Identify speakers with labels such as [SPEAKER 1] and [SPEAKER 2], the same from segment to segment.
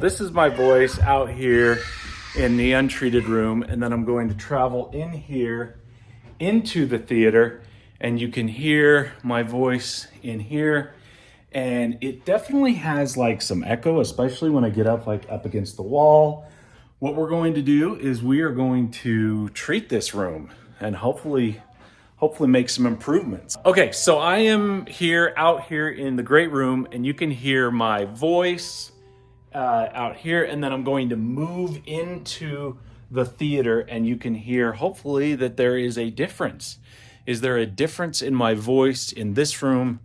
[SPEAKER 1] This is my voice out here in the untreated room, and then I'm going to travel in here into the theater, and you can hear my voice in here. And it definitely has like some echo, especially when I get up against the wall. What we're going to do is we are going to treat this room and hopefully make some improvements. Okay, so I am out here in the great room, and you can hear my voice out here, and then I'm going to move into the theater, and you can hear hopefully that there is a difference. Is there a difference in my voice in this room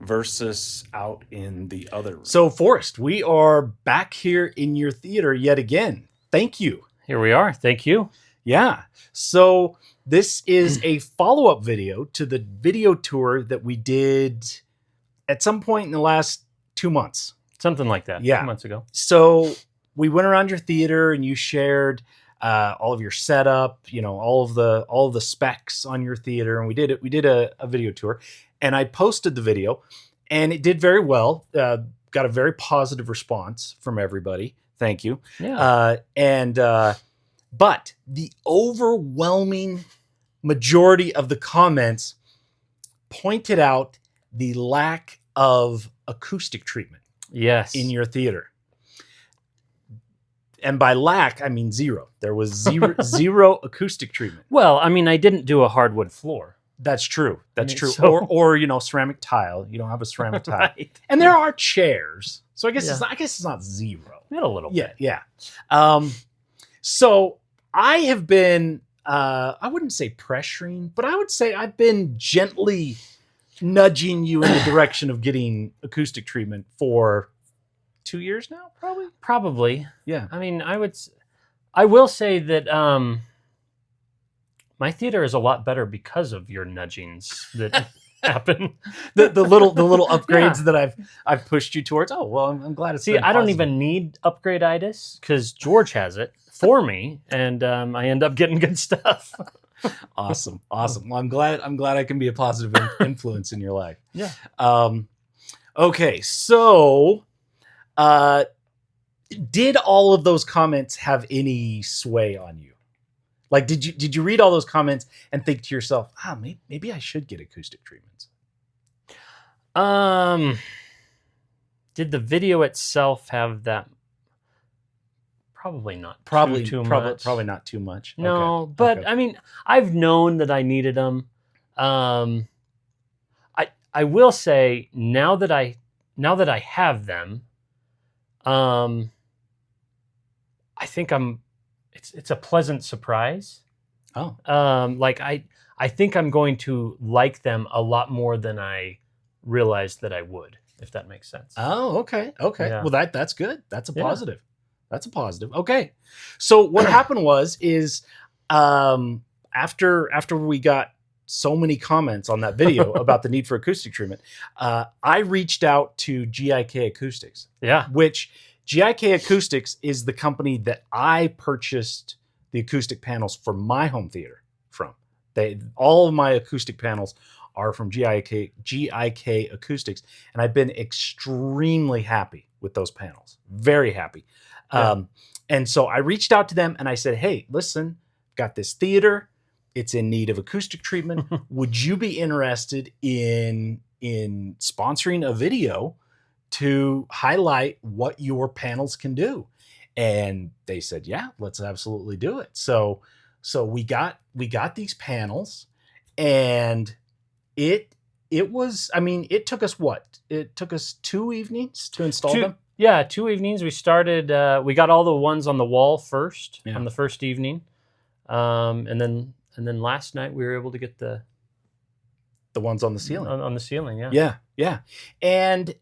[SPEAKER 1] versus out in the other room?
[SPEAKER 2] So, Forrest, we are back here in your theater yet again. Thank you.
[SPEAKER 3] Here we are. Thank you.
[SPEAKER 2] Yeah. So this is a follow-up video to the video tour that we did at some point in the last 2 months.
[SPEAKER 3] Something like that.
[SPEAKER 2] Yeah.
[SPEAKER 3] 2 months ago.
[SPEAKER 2] So we went around your theater and you shared all of your setup, all of the specs on your theater, and we did a video tour, and I posted the video, and it did very well. Got a very positive response from everybody. Thank you.
[SPEAKER 3] Yeah.
[SPEAKER 2] But the overwhelming majority of the comments pointed out the lack of acoustic treatment.
[SPEAKER 3] Yes.
[SPEAKER 2] In your theater. And by lack, I mean zero. There was zero acoustic treatment.
[SPEAKER 3] Well, I mean, I didn't do a hardwood floor.
[SPEAKER 2] That's true. That's true.
[SPEAKER 3] So...
[SPEAKER 2] Or ceramic tile. You don't have a ceramic tile.
[SPEAKER 3] Right.
[SPEAKER 2] And there are chairs. So I guess
[SPEAKER 3] Yeah.
[SPEAKER 2] it's not zero.
[SPEAKER 3] A little bit.
[SPEAKER 2] Yeah. So I have been I wouldn't say pressuring, but I would say I've been gently nudging you in the direction of getting acoustic treatment for 2 years now, probably.
[SPEAKER 3] Probably.
[SPEAKER 2] Yeah.
[SPEAKER 3] I mean, I will say that my theater is a lot better because of your nudgings that happen.
[SPEAKER 2] The little upgrades that I've pushed you towards. Oh, well, I'm glad it's
[SPEAKER 3] See, I don't even need upgrade-itis because George has it for me, and I end up getting good stuff.
[SPEAKER 2] Awesome. Well, I'm glad I can be a positive influence in your life.
[SPEAKER 3] Yeah.
[SPEAKER 2] Okay, so did all of those comments have any sway on you? Like, did you read all those comments and think to yourself, maybe I should get acoustic treatments?
[SPEAKER 3] Did the video itself have that? Probably not.
[SPEAKER 2] Probably
[SPEAKER 3] too much.
[SPEAKER 2] Probably not too much.
[SPEAKER 3] No,
[SPEAKER 2] Okay.
[SPEAKER 3] but
[SPEAKER 2] Okay.
[SPEAKER 3] I mean, I've known that I needed them. I will say now that I have them, I think it's a pleasant surprise.
[SPEAKER 2] Oh.
[SPEAKER 3] I think I'm going to like them a lot more than I realized that I would, if that makes sense.
[SPEAKER 2] Oh, okay.
[SPEAKER 3] Yeah.
[SPEAKER 2] Well, that's good. That's a
[SPEAKER 3] Yeah.
[SPEAKER 2] positive. That's a positive. Okay. So what happened is after we got so many comments on that video about the need for acoustic treatment, I reached out to GIK Acoustics.
[SPEAKER 3] Yeah.
[SPEAKER 2] Which GIK Acoustics is the company that I purchased the acoustic panels for my home theater from. All of my acoustic panels are from GIK Acoustics, and I've been extremely happy with those panels. Very happy.
[SPEAKER 3] Yeah.
[SPEAKER 2] And so I reached out to them and I said, hey, listen, got this theater. It's in need of acoustic treatment. Would you be interested in sponsoring a video to highlight what your panels can do? And they said, yeah, let's absolutely do it. So we got these panels, and it was, I mean, it took us what? It took us 2 evenings to install them.
[SPEAKER 3] Yeah, 2 evenings. We started. We got all the ones on the wall first on the first evening, and then last night we were able to get the
[SPEAKER 2] ones on the ceiling.
[SPEAKER 3] On the ceiling, yeah.
[SPEAKER 2] Yeah. And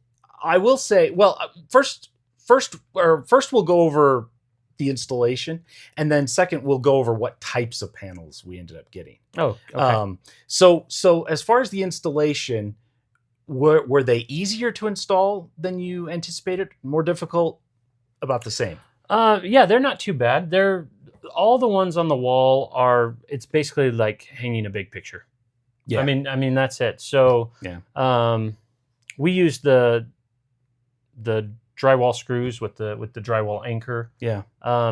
[SPEAKER 2] I will say, well, first we'll go over the installation, and then second we'll go over what types of panels we ended up getting.
[SPEAKER 3] Oh, okay.
[SPEAKER 2] So as far as the installation, were they easier to install than you anticipated? More difficult? About the same?
[SPEAKER 3] Yeah, they're not too bad. All the ones on the wall are. It's basically like hanging a big picture.
[SPEAKER 2] Yeah.
[SPEAKER 3] I mean that's it. So
[SPEAKER 2] yeah.
[SPEAKER 3] We use the drywall screws with the drywall anchor.
[SPEAKER 2] Yeah.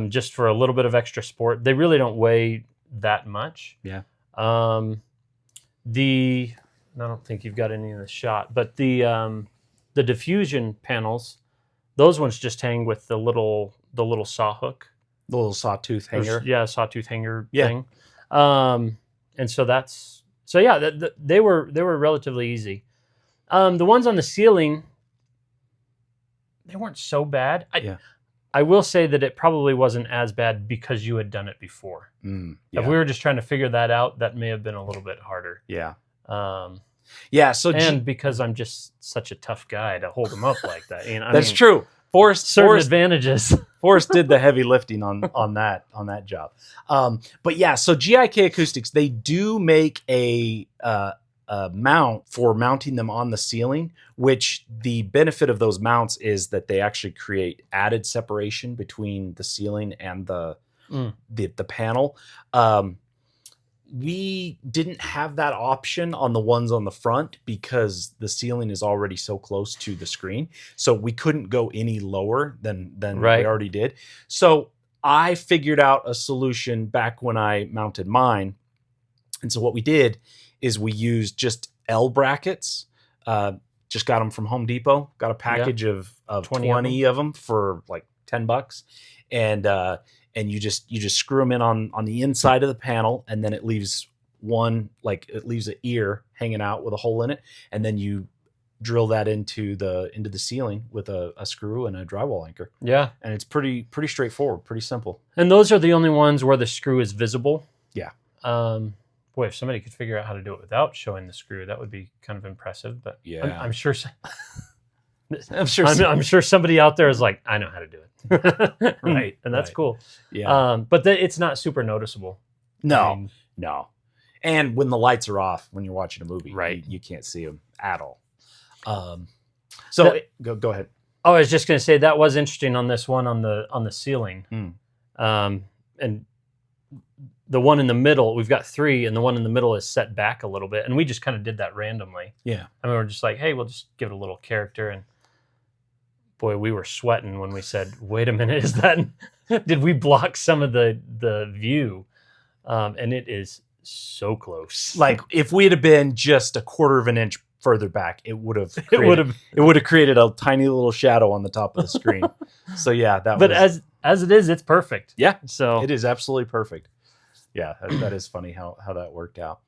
[SPEAKER 3] Just for a little bit of extra support. They really don't weigh that much.
[SPEAKER 2] Yeah.
[SPEAKER 3] I don't think you've got any in the shot, but the diffusion panels, those ones just hang with the little saw hook.
[SPEAKER 2] The little sawtooth hanger.
[SPEAKER 3] Yeah, sawtooth hanger
[SPEAKER 2] Yeah.
[SPEAKER 3] thing. And so they were relatively easy. The ones on the ceiling, they weren't so bad. I will say that it probably wasn't as bad because you had done it before.
[SPEAKER 2] Yeah.
[SPEAKER 3] If we were just trying to figure that out, that may have been a little bit harder.
[SPEAKER 2] Yeah.
[SPEAKER 3] Yeah. So because I'm just such a tough guy to hold them up like that.
[SPEAKER 2] That's true. Forrest
[SPEAKER 3] advantages.
[SPEAKER 2] Forrest did the heavy lifting on that job. But yeah, so GIK Acoustics, they do make a mount for mounting them on the ceiling, which the benefit of those mounts is that they actually create added separation between the ceiling and the panel. We didn't have that option on the ones on the front because the ceiling is already so close to the screen. So we couldn't go any lower than we already did. So I figured out a solution back when I mounted mine. And so what we did is we used just L brackets. Just got them from Home Depot. Got a package of 20 of them for like $10. And you just screw them in on the inside of the panel, and then it leaves an ear hanging out with a hole in it, and then you drill that into the ceiling with a screw and a drywall anchor. Yeah, and it's pretty straightforward, pretty simple.
[SPEAKER 3] And those are the only ones where the screw is visible.
[SPEAKER 2] Yeah.
[SPEAKER 3] Boy, if somebody could figure out how to do it without showing the screw, that would be kind of impressive. But yeah, I'm sure. I'm sure somebody out there is like, I know how to do it. Right. And that's cool. Yeah. But it's not super noticeable.
[SPEAKER 2] No. And when the lights are off, when you're watching a movie, you can't see them at all. Go ahead.
[SPEAKER 3] Oh, I was just going to say that was interesting on this one on the ceiling. And the one in the middle, we've got 3, and the one in the middle is set back a little bit. And we just kind of did that randomly.
[SPEAKER 2] Yeah.
[SPEAKER 3] I mean, we're just like, hey, we'll just give it a little character. And boy, we were sweating when we said, wait a minute, did we block some of the view? And it is so close.
[SPEAKER 2] Like if we had been just a quarter of an inch further back, it would have created a tiny little shadow on the top of the screen. So yeah,
[SPEAKER 3] as it is, it's perfect.
[SPEAKER 2] Yeah.
[SPEAKER 3] So
[SPEAKER 2] it is absolutely perfect. Yeah, that is funny how that worked out.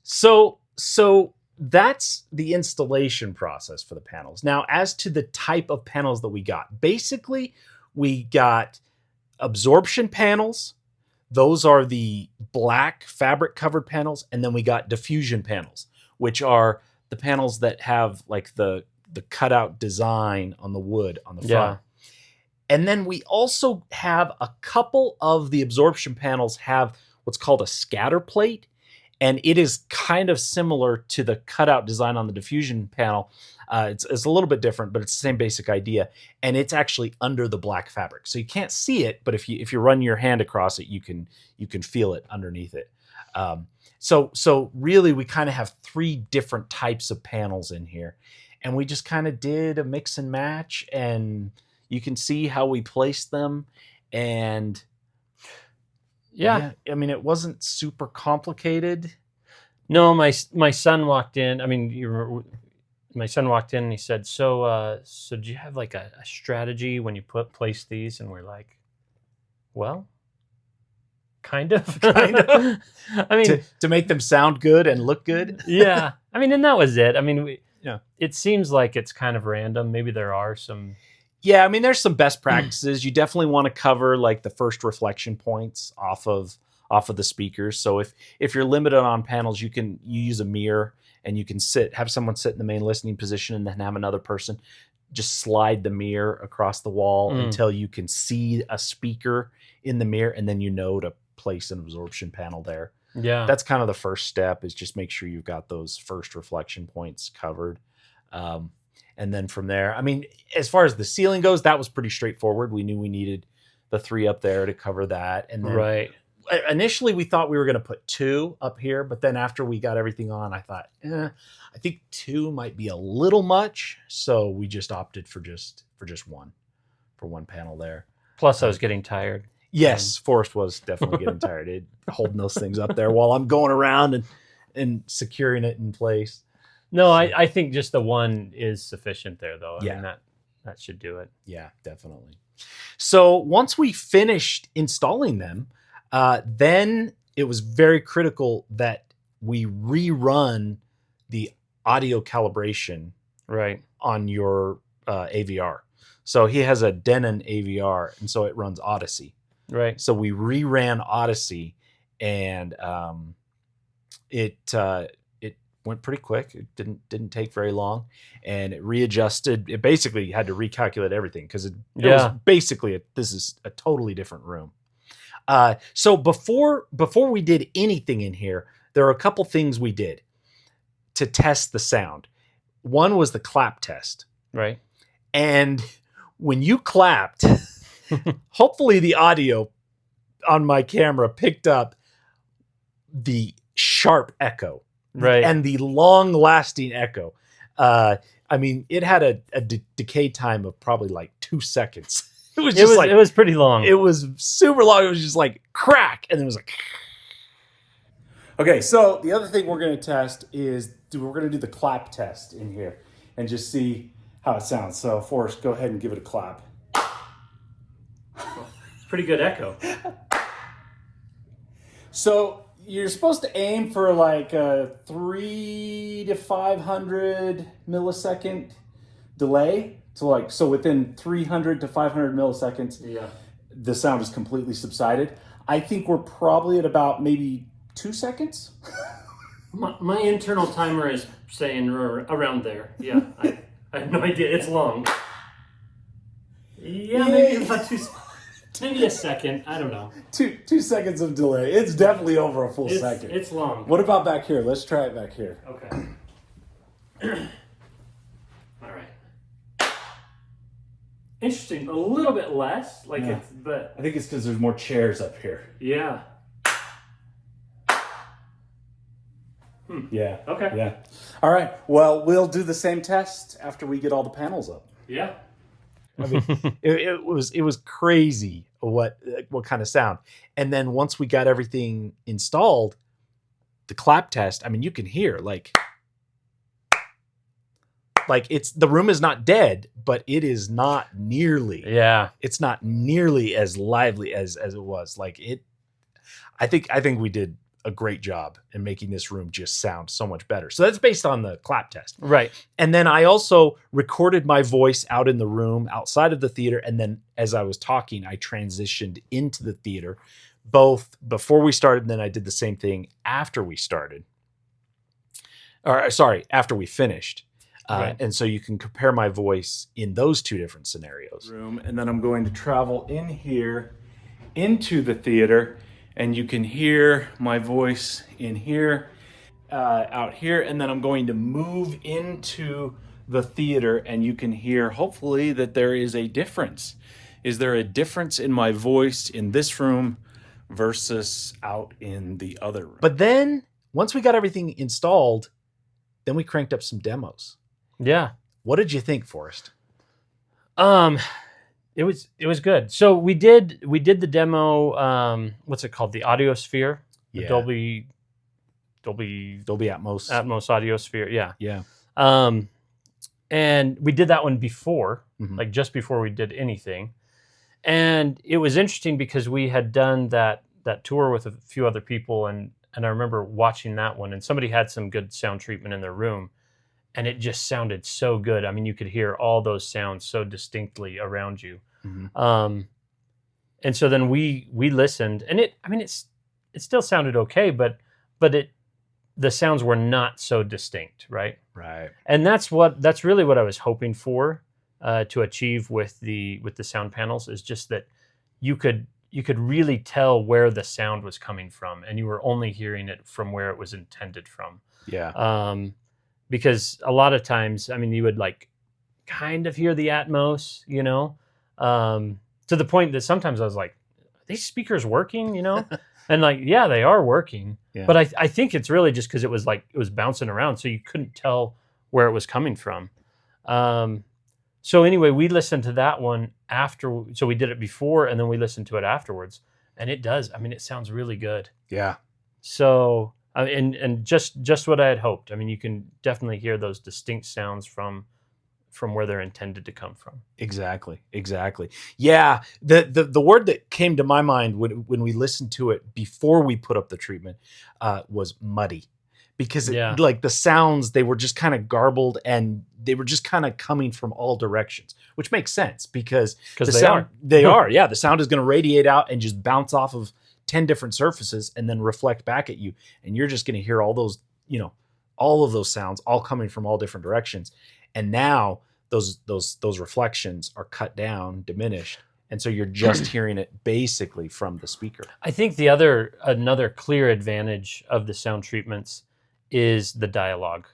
[SPEAKER 2] So that's the installation process for the panels. Now, as to the type of panels that we got, basically we got absorption panels. Those are the black fabric covered panels. And then we got diffusion panels, which are the panels that have like the cutout design on the wood on the front. And then we also have a couple of the absorption panels have what's called a scatter plate. And it is kind of similar to the cutout design on the diffusion panel. It's a little bit different, but it's the same basic idea. And it's actually under the black fabric. So you can't see it, but if you run your hand across it, you can feel it underneath it. So really we kind of have 3 different types of panels in here. And we just kind of did a mix and match, and you can see how we placed them. And yeah, I mean, it wasn't super complicated.
[SPEAKER 3] No, my son walked in. I mean, my son walked in and he said, so do you have like a strategy when you place these? And we're like, well, kind of. I mean,
[SPEAKER 2] to make them sound good and look good.
[SPEAKER 3] Yeah. I mean, and that was it. I mean, it seems like it's kind of random. Maybe there are some.
[SPEAKER 2] Yeah, I mean, there's some best practices. You definitely want to cover like the first reflection points off of the speakers. So if you're limited on panels, you use a mirror, and you can have someone sit in the main listening position, and then have another person just slide the mirror across the wall until you can see a speaker in the mirror, and then to place an absorption panel there.
[SPEAKER 3] Yeah,
[SPEAKER 2] that's kind of the first step, is just make sure you've got those first reflection points covered. And then from there, I mean, as far as the ceiling goes, that was pretty straightforward. We knew we needed the 3 up there to cover that. And then initially we thought we were going to put 2 up here, but then after we got everything on, I thought, I think 2 might be a little much, so we just opted for just one panel there.
[SPEAKER 3] Plus, I was getting tired.
[SPEAKER 2] Yes, Forrest was definitely getting tired. Holding those things up there while I'm going around and securing it in place.
[SPEAKER 3] No, I think just the one is sufficient there, though. I
[SPEAKER 2] Yeah.
[SPEAKER 3] mean, that should do it.
[SPEAKER 2] Yeah, definitely. So once we finished installing them, then it was very critical that we rerun the audio calibration
[SPEAKER 3] Right.
[SPEAKER 2] on your AVR. So he has a Denon AVR, and so it runs Odyssey.
[SPEAKER 3] Right.
[SPEAKER 2] So we reran Odyssey, and it went pretty quick. It didn't take very long, and it readjusted. It basically had to recalculate everything because it was basically this is a totally different room. So before we did anything in here, there are a couple things we did to test the sound. One was the clap test,
[SPEAKER 3] Right.
[SPEAKER 2] and when you clapped, hopefully the audio on my camera picked up the sharp echo.
[SPEAKER 3] Right.
[SPEAKER 2] And the long-lasting echo. I mean, it had a decay time of probably like 2 seconds. It was
[SPEAKER 3] pretty long.
[SPEAKER 2] It was super long. It was just like crack, and it was like. Okay, so the other thing we're going to test is we're going to do the clap test in here and just see how it sounds. So, Forrest, go ahead and give it a clap.
[SPEAKER 3] Pretty good echo.
[SPEAKER 1] So you're supposed to aim for like a 300 to 500 millisecond delay. So within 300 to 500 milliseconds, the sound is completely subsided. I think we're probably at about maybe 2 seconds.
[SPEAKER 3] My internal timer is saying around there. Yeah, I have no idea. It's long. Yeah, maybe about 2 seconds. Maybe a second. I don't know.
[SPEAKER 1] 2 seconds of delay. It's definitely over a full second.
[SPEAKER 3] It's long.
[SPEAKER 1] What about back here? Let's try it back here.
[SPEAKER 3] Okay. All right. Interesting. A little bit less. But
[SPEAKER 1] I think it's because there's more chairs up here.
[SPEAKER 3] yeah.
[SPEAKER 1] Yeah.
[SPEAKER 3] Okay.
[SPEAKER 1] Yeah. All right. Well, we'll do the same test after we get all the panels up.
[SPEAKER 3] Yeah.
[SPEAKER 2] I mean, it was crazy what kind of sound. And then once we got everything installed, the clap test, I mean, you can hear like it's the room is not dead, but it is not nearly.
[SPEAKER 3] Yeah.
[SPEAKER 2] It's not nearly as lively as it was. Like it I think we did a great job in making this room just sound so much better. So that's based on the clap test.
[SPEAKER 3] Right.
[SPEAKER 2] And then I also recorded my voice out in the room outside of the theater. And then as I was talking, I transitioned into the theater, both before we started, and then I did the same thing after we started. Or sorry, after we finished.
[SPEAKER 3] Right.
[SPEAKER 2] And so you can compare my voice in those 2 different scenarios.
[SPEAKER 1] And then I'm going to travel in here into the theater, and you can hear my voice in here, out here, and then I'm going to move into the theater, and you can hear, hopefully, that there is a difference. Is there a difference in my voice in this room versus out in the other room?
[SPEAKER 2] But then, once we got everything installed, then we cranked up some demos.
[SPEAKER 3] Yeah.
[SPEAKER 2] What did you think, Forrest?
[SPEAKER 3] It was good. So we did the demo. What's it called? The Audiosphere. The
[SPEAKER 2] Yeah.
[SPEAKER 3] Dolby
[SPEAKER 2] Atmos.
[SPEAKER 3] Atmos Audiosphere. Yeah.
[SPEAKER 2] Yeah.
[SPEAKER 3] And we did that one before,
[SPEAKER 2] Mhm.
[SPEAKER 3] like just before we did anything. And it was interesting because we had done that tour with a few other people, and I remember watching that one, and somebody had some good sound treatment in their room, and it just sounded so good. I mean, you could hear all those sounds so distinctly around you.
[SPEAKER 2] Mhm.
[SPEAKER 3] And so then we listened, and it still sounded okay, but the sounds were not so distinct, right?
[SPEAKER 2] Right.
[SPEAKER 3] And that's really what I was hoping for to achieve with the sound panels, is just that you could really tell where the sound was coming from, and you were only hearing it from where it was intended from.
[SPEAKER 2] Yeah.
[SPEAKER 3] Because a lot of times, I mean, you would like kind of hear the Atmos, to the point that sometimes I was like, these speakers working, you know? And like, yeah, they are working.
[SPEAKER 2] Yeah.
[SPEAKER 3] But I think it's really just because it was bouncing around, so you couldn't tell where it was coming from. So anyway, we listened to that one after. So we did it before, and then we listened to it afterwards, and it does. I mean, it sounds really good.
[SPEAKER 2] Yeah.
[SPEAKER 3] So and just what I had hoped. I mean, you can definitely hear those distinct sounds from where they're intended to come from.
[SPEAKER 2] Exactly. Yeah. The word that came to my mind when we listened to it before we put up the treatment was muddy, because like the sounds, they were just kind of garbled and they were just kind of coming from all directions, which makes sense because they are. Yeah. The sound is going to radiate out and just bounce off of 10 different surfaces and then reflect back at you. And you're just going to hear all those, all of those sounds all coming from all different directions. And now those reflections are cut down, diminished. And so you're just hearing it basically from the speaker.
[SPEAKER 3] I think another clear advantage of the sound treatments is the dialogue.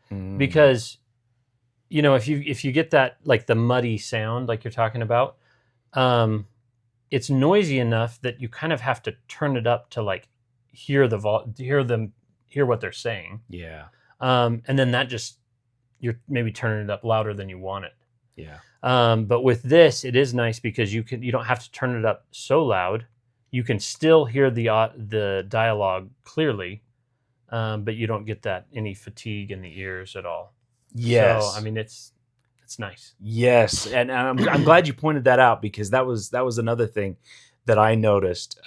[SPEAKER 3] Because, if you get that, like the muddy sound, like you're talking about, it's noisy enough that you kind of have to turn it up to like hear what they're saying.
[SPEAKER 2] Yeah.
[SPEAKER 3] And then that just, you're maybe turning it up louder than you want it.
[SPEAKER 2] Yeah.
[SPEAKER 3] But with this, it is nice because you don't have to turn it up so loud. You can still hear the dialogue clearly, but you don't get any fatigue in the ears at all.
[SPEAKER 2] Yes.
[SPEAKER 3] So I mean, it's nice.
[SPEAKER 2] Yes, and I'm glad you pointed that out, because that was another thing that I noticed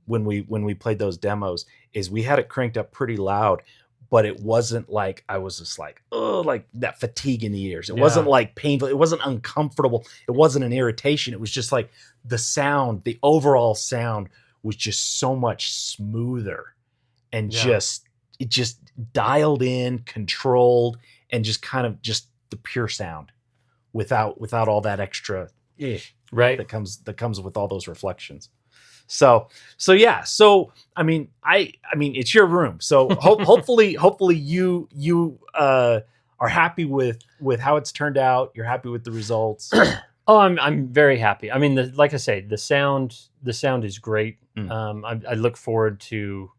[SPEAKER 2] when we played those demos, is we had it cranked up pretty loud, but it wasn't like I was just like, oh, like that fatigue in the ears. It wasn't like painful. It wasn't uncomfortable. It wasn't an irritation. It was just like the sound, the overall sound was just so much smoother and just dialed in, controlled, and just kind of just the pure sound without all that extra
[SPEAKER 3] right
[SPEAKER 2] that comes with all those reflections. So yeah. So I mean it's your room. So hopefully you are happy with how it's turned out. You're happy with the results.
[SPEAKER 3] Oh, I'm very happy. I mean, like I say, the sound is great. I look forward to,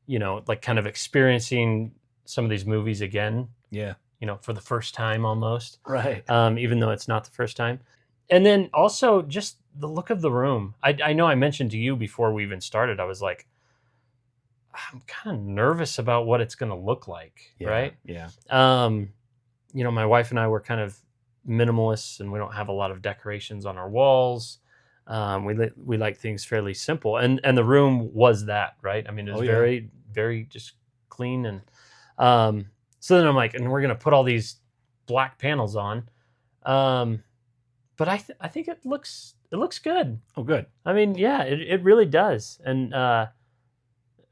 [SPEAKER 3] like kind of experiencing some of these movies again.
[SPEAKER 2] Yeah.
[SPEAKER 3] For the first time almost.
[SPEAKER 2] Right.
[SPEAKER 3] Even though it's not the first time. And then also just the look of the room. I know I mentioned to you before we even started, I was like, I'm kind of nervous about what it's going to look like.
[SPEAKER 2] Yeah,
[SPEAKER 3] right.
[SPEAKER 2] Yeah.
[SPEAKER 3] My wife and I were kind of minimalists, and we don't have a lot of decorations on our walls. We like things fairly simple, and the room was that, right? I mean, it was very, very just clean. And so then I'm like, and we're going to put all these black panels on. But I think it looks good.
[SPEAKER 2] Oh, good.
[SPEAKER 3] I mean, yeah, it really does. And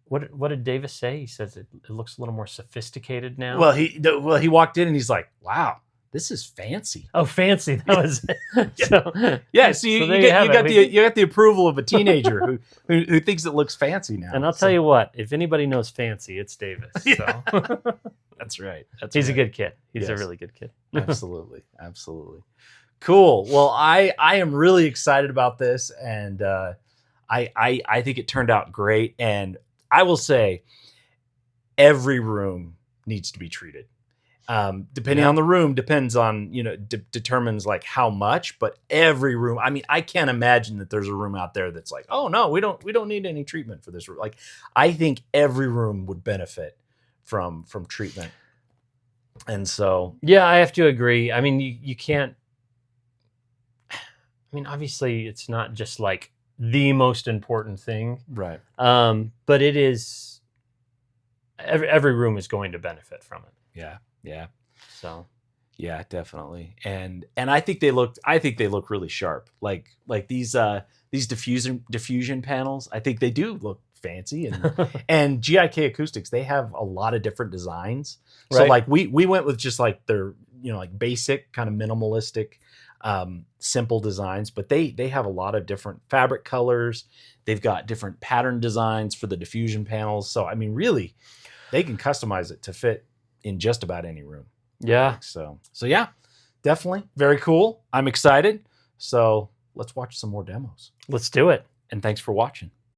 [SPEAKER 3] what did Davis say? He says it looks a little more sophisticated now.
[SPEAKER 2] Well, he walked in and he's like, wow, this is fancy.
[SPEAKER 3] Oh, fancy. That was it.
[SPEAKER 2] Yeah. So you got the approval of a teenager who thinks it looks fancy now.
[SPEAKER 3] And I'll tell you what, if anybody knows fancy, it's Davis. So.
[SPEAKER 2] That's right.
[SPEAKER 3] He's a good kid. He's a really good kid.
[SPEAKER 2] Absolutely. Cool. Well, I am really excited about this, and I think it turned out great. And I will say, every room needs to be treated. Depending on the room, depends on determines like how much. But every room, I mean, I can't imagine that there's a room out there that's like, oh no, we don't need any treatment for this room. Like, I think every room would benefit from treatment. And so,
[SPEAKER 3] yeah, I have to agree. I mean, you can't. I mean, obviously, it's not just like the most important thing,
[SPEAKER 2] right?
[SPEAKER 3] But it is. Every room is going to benefit from it.
[SPEAKER 2] Yeah.
[SPEAKER 3] So,
[SPEAKER 2] yeah, definitely. And I think they look really sharp. Like these diffusion panels. I think they do look fancy. And GIK Acoustics, they have a lot of different designs. So like we went with just like their like basic kind of minimalistic simple designs, but they have a lot of different fabric colors. They've got different pattern designs for the diffusion panels. So I mean, really, they can customize it to fit in just about any room.
[SPEAKER 3] Yeah.
[SPEAKER 2] So yeah, definitely very cool. I'm excited. So let's watch some more demos.
[SPEAKER 3] Let's do it.
[SPEAKER 2] And thanks for watching.